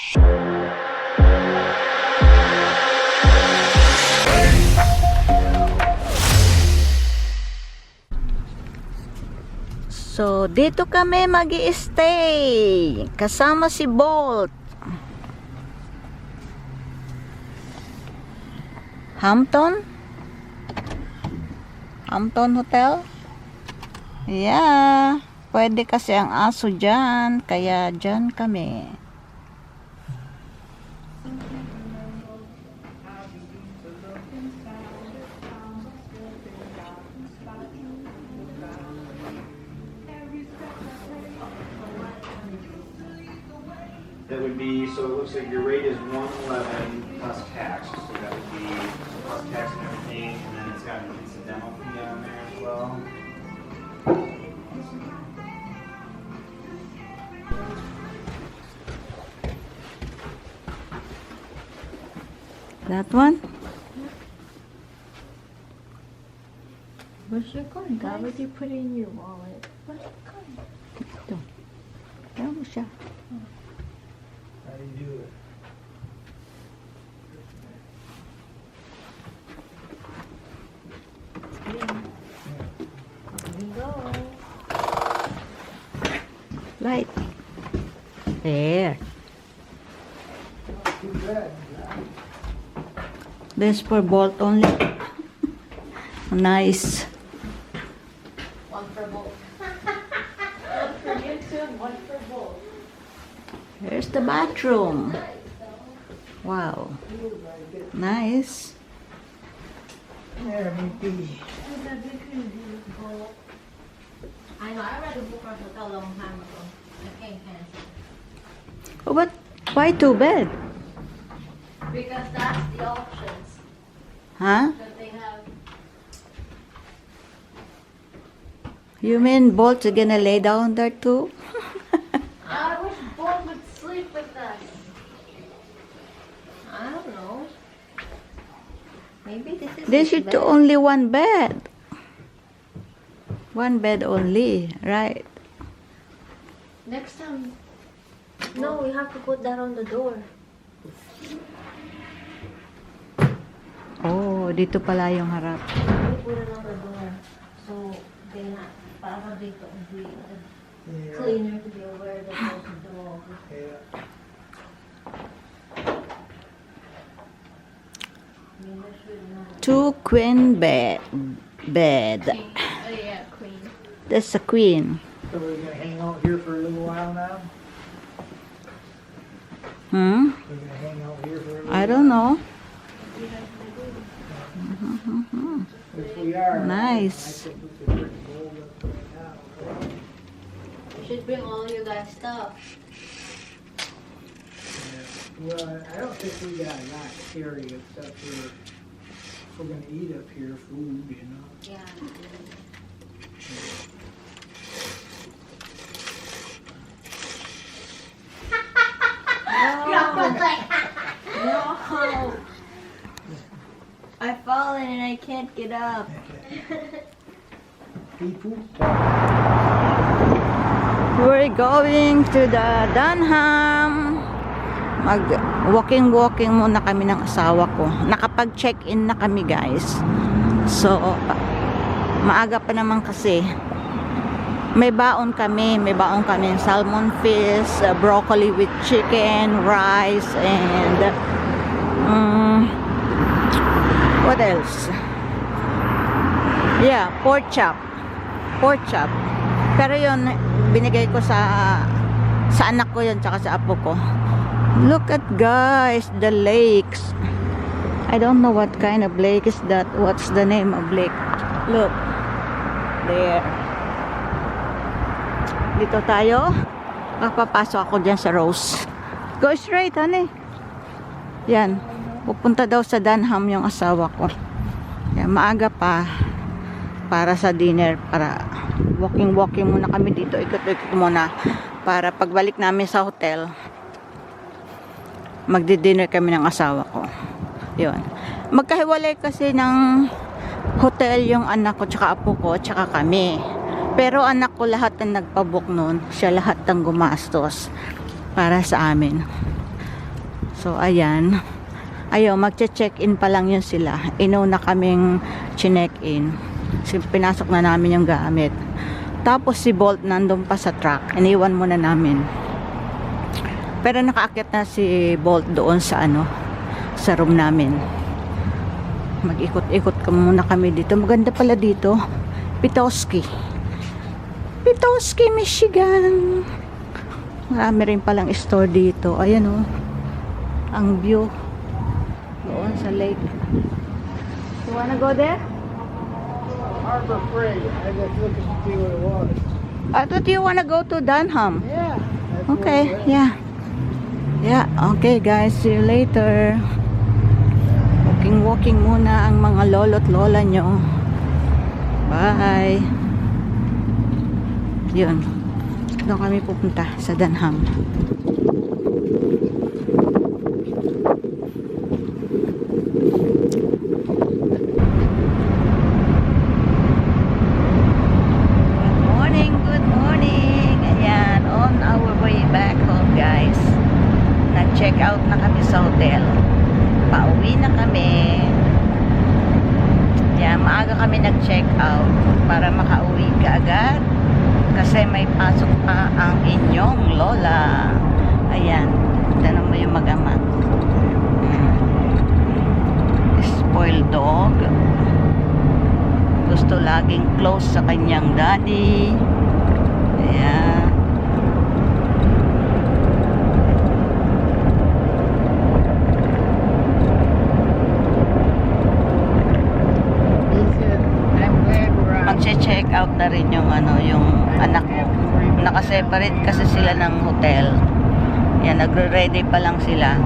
So, dito kami mag-i-stay. Kasama si Bolt. Hampton? Hampton Hotel? Yeah. Pwede kasi ang aso dyan. Kaya dyan kami. That would be, so it looks like your rate is 111 plus tax. So that would be plus tax and everything, and then it's got an incidental fee on there as well. That one? Where's your gun? Why would you put it in your wallet? Where's your gun? Ito. Ayan mo siya. How do you do it? Here we go. Light. There. This for Bolt only. Nice. One for both. One for you two and one for both. Here's the bathroom. Wow. Nice. I know, I read a book on hotel a long time ago. I can't cancel. Oh, but why two bed? Because that's the options Huh? that they have. You mean Bolt's gonna lay down there too? I wish Bob would sleep with us. I don't know. Maybe this is They his should bed. do only one bed. One bed only, right? Next time. No, we have to put that on the door. Oh, dito pala yung harap. We put it on the door. So, they not, para dito, the cleaner to be aware that there's a door. I mean, there should not. Two queen bed. Oh yeah, queen. That's a queen. So we're gonna hang out here for a little while now? Hmm? We're gonna hang out here for a little I don't know. while? If we are. Nice. I think we could bring gold up right now. You should bring all you guys' stuff. Well, I don't think we got a lot to carry except for, if we're gonna eat up here, food, you know? Yeah. No. I've fallen and I can't get up. People? We're going to the Dunham. Walking muna kami ng asawa ko. Nakapag-check-in na kami, guys. So, maaga pa naman kasi. May baon kami salmon fish, broccoli with chicken, rice, and what else? Yeah, pork chop. Pero yun, binigay ko sa anak ko yun, tsaka sa apo ko. Look at, guys, the lakes. I don't know what kind of lake is that. What's the name of lake? Look. There. Dito tayo. Papasok ako dyan sa Rose. Go straight, honey. Yan. Pupunta daw sa Dunham yung asawa ko. Yan, maaga pa para sa dinner. Para walking muna kami dito. Ikot-ikot muna. Para pagbalik namin sa hotel, magdi-dinner kami ng asawa ko. Yun. Magkahiwalay kasi ng hotel yung anak ko, tsaka apo ko, tsaka kami. Pero anak ko lahat ang nagpabook nun. Siya lahat ang gumastos para sa amin. So, ayan. Ayaw, magche-check-in pa lang yun sila. Inuna kaming chinek-in. Pinasok na namin yung gamit. Tapos si Bolt nandun pa sa truck. Iniwan muna namin. Pero nakaakyat na si Bolt doon sa sa room namin. Mag-ikot-ikot muna kami dito. Maganda pala dito. Petoskey, Michigan. Marami rin palang store dito. Ayan oh. Ang view. Doon sa lake. You wanna go there? Harbor Freight. I just looking to see what it was. I thought you wanna go to Dunham. Yeah. that's Okay, what it was. yeah. Yeah, okay guys. See you later. Walking muna ang mga lolo't lola nyo. Bye. Yun. Doon kami pupunta sa Dunham. Good morning. Ayan, on our way back home guys. Nag-check out na kami sa hotel. Pauwi na kami. Yan, maaga kami nag-check out para makauwi ka agad kasi may pasok pa ang inyong lola. Ayan, tanong mo yung mag-ama. Spoiled dog. Gusto laging close sa kanyang daddy. Ayan. Mag-check out na rin yung yung anak ko. Nakaseparate kasi sila ng hotel. Yan, nagre-ready pa lang sila.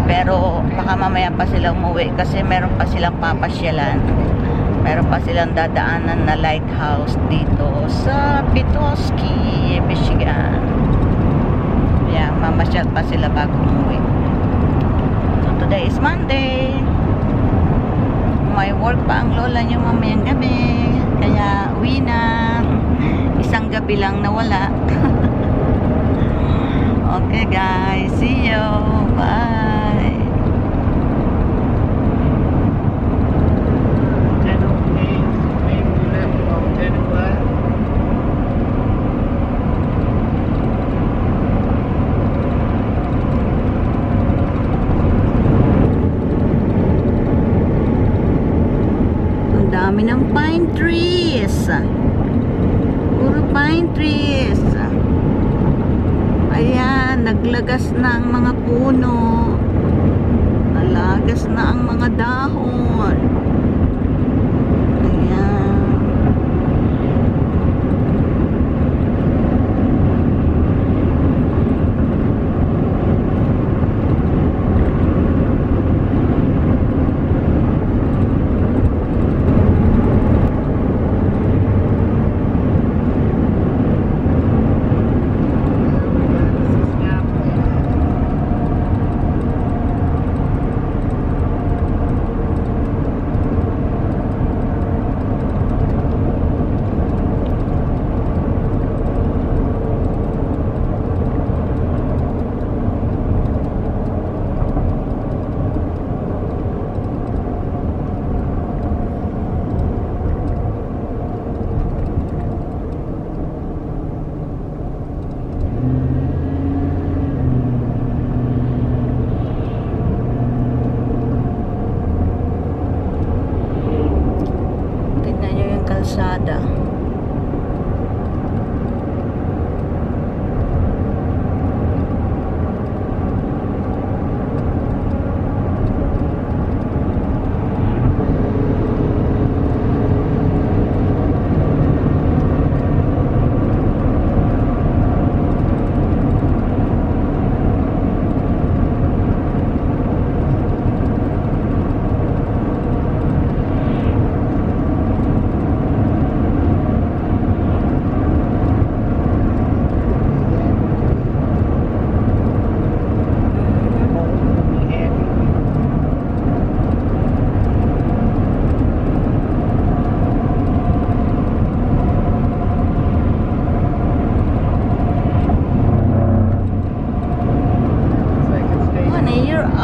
Pero baka mamaya pa sila umuwi kasi meron pa silang papasyalan. Meron pa silang dadaanan na lighthouse dito sa Petoskey, Michigan. Yeah, mamasyal pa sila bago umuwi. So today is Monday. May work pa ang lola niyo mamayang gabi. Kaya uwi na. Isang gabi lang nawala. Okay guys, see you. Bye. Ang dami ng pine trees. Puro pine trees. Ayan, naglagas na ang mga puno. Nalagas na ang mga dahon. Ayan.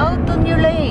go to New Lane.